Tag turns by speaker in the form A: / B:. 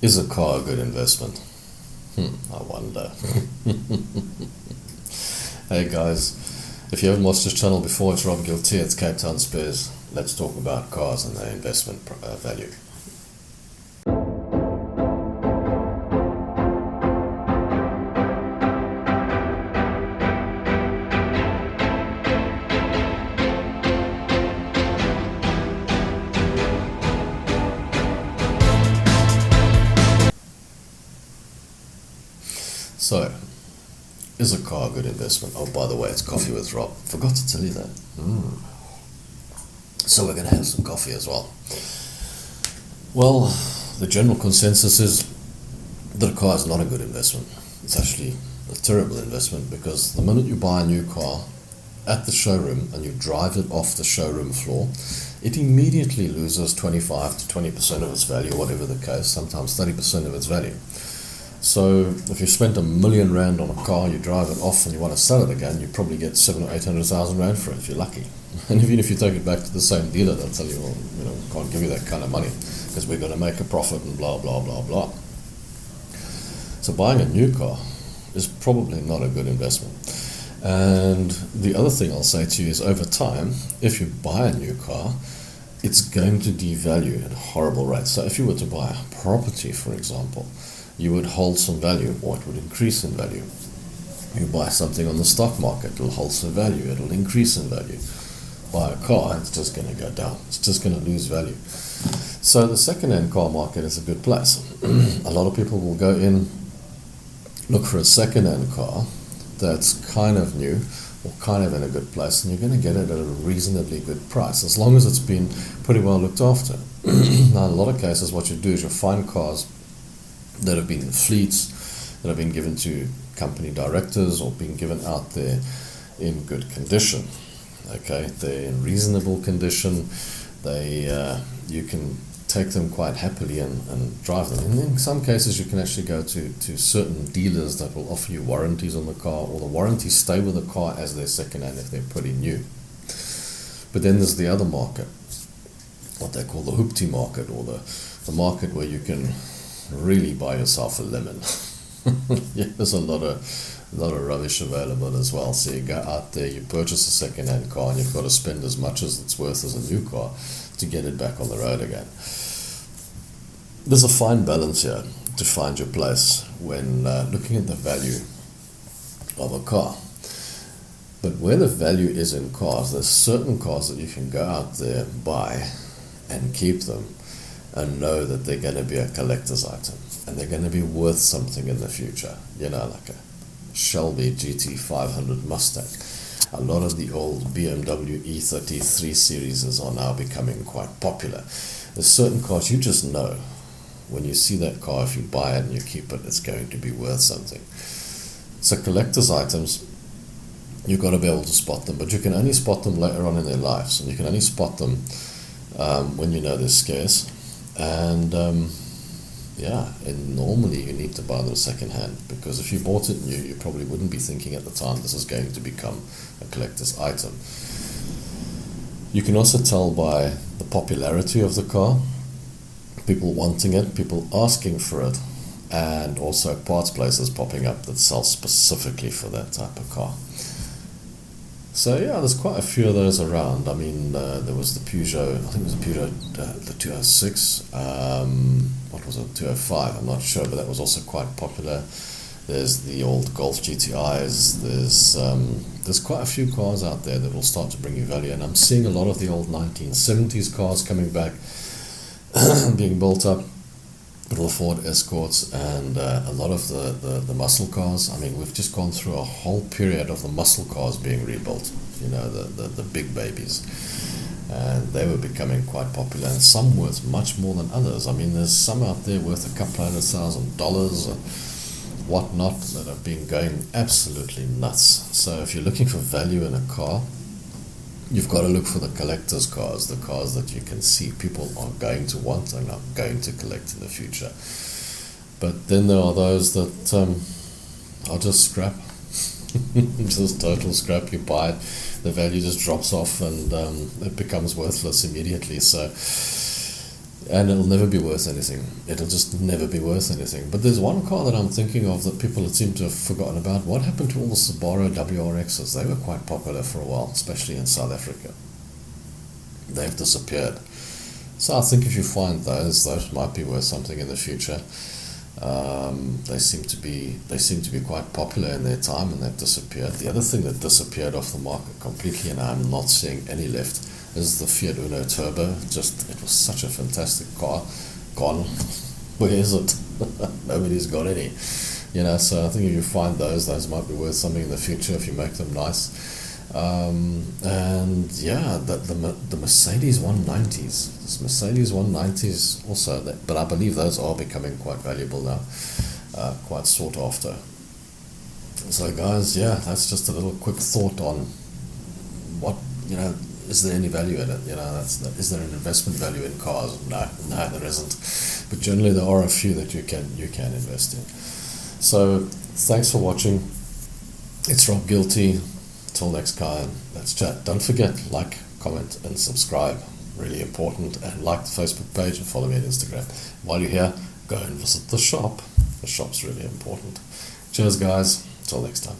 A: Is a car a good investment? I wonder. Hey guys, if you haven't watched this channel before, it's Robgillt here, it's Capetownspares. Let's talk about cars and their investment value. So, is a car a good investment? Oh, by the way, it's coffee with Rob. Forgot to tell you that. So we're going to have some coffee as well. Well, the general consensus is that a car is not a good investment. It's actually a terrible investment because the minute you buy a new car at the showroom and you drive it off the showroom floor, it immediately loses 25 to 20% of its value, whatever the case, sometimes 30% of its value. So if you spent £1 million on a car, you drive it off and you want to sell it again, you probably get 700,000 or 800,000 rand for it if you're lucky. And even if you take it back to the same dealer, they'll tell you, well, can't give you that kind of money because we're going to make a profit and blah, blah, blah, blah. So buying a new car is probably not a good investment. And the other thing I'll say to you is over time, if you buy a new car, it's going to devalue at horrible rates. So if you were to buy a property, for example, you would hold some value, or it would increase in value. You buy something on the stock market, it'll hold some value, it'll increase in value. Buy a car, it's just going to go down, it's just going to lose value. So the second-hand car market is a good place. A lot of people will go in, look for a second-hand car that's kind of new, or kind of in a good place, and you're going to get it at a reasonably good price, as long as it's been pretty well looked after. Now, in a lot of cases, what you do is you find cars that have been in fleets, that have been given to company directors or been given out there in good condition. Okay, they're in reasonable condition. You can take them quite happily and drive them. And in some cases, you can actually go to certain dealers that will offer you warranties on the car, or the warranties stay with the car as their second hand if they're pretty new. But then there's the other market, what they call the hoopty market, or the market where you can really buy yourself a lemon. Yeah, there's a lot of rubbish available as well. So you go out there, you purchase a second-hand car, and you've got to spend as much as it's worth as a new car to get it back on the road again. There's a fine balance here to find your place when looking at the value of a car. But where the value is in cars, there's certain cars that you can go out there, buy, and keep them, and know that they're going to be a collector's item and they're going to be worth something in the future. Like a Shelby GT 500 Mustang. A lot of the old BMW E33 series are now becoming quite popular. There's certain cars you just know when you see that car, if you buy it and you keep it, it's going to be worth something. So collector's items, you've got to be able to spot them, but you can only spot them later on in their lives, and you can only spot them when you know they're scarce. And and normally you need to buy them second hand, because if you bought it new, you probably wouldn't be thinking at the time this is going to become a collector's item. You can also tell by the popularity of the car, people wanting it, people asking for it, and also parts places popping up that sell specifically for that type of car. So yeah, there's quite a few of those around. I mean, there was the Peugeot, I think it was the Peugeot, the 206, what was it, 205, I'm not sure, but that was also quite popular. There's the old Golf GTIs, there's quite a few cars out there that will start to bring you value, and I'm seeing a lot of the old 1970s cars coming back, being built up, little Ford Escorts, and a lot of the muscle cars. I mean, we've just gone through a whole period of the muscle cars being rebuilt, the big babies, and they were becoming quite popular, and some worth much more than others. I mean, there's some out there worth $200,000 and whatnot that have been going absolutely nuts. So if you're looking for value in a car, you've got to look for the collector's cars, the cars that you can see people are going to want and are going to collect in the future. But then there are those that are just scrap, just total scrap. You buy it, the value just drops off, and it becomes worthless immediately. So and it'll never be worth anything. It'll just never be worth anything. But there's one car that I'm thinking of that people seem to have forgotten about. What happened to all the Subaru WRXs? They were quite popular for a while, especially in South Africa. They've disappeared. So I think if you find those might be worth something in the future. They seem to be quite popular in their time, and they've disappeared. The other thing that disappeared off the market completely, and I'm not seeing any left, is the Fiat Uno Turbo. It was such a fantastic car. Gone. Where is it? Nobody's got any. So I think if you find those might be worth something in the future if you make them nice. And yeah, the Mercedes 190s. This Mercedes 190s also, but I believe those are becoming quite valuable now, quite sought after. So guys, yeah, that's just a little quick thought on what, is there any value in it? Is there an investment value in cars? No, there isn't. But generally there are a few that you can invest in. So thanks for watching. It's Robgillt. Till next time, let's chat. Don't forget, like, comment, and subscribe. Really important. And like the Facebook page and follow me on Instagram. While you're here, go and visit the shop. The shop's really important. Cheers, guys. Till next time.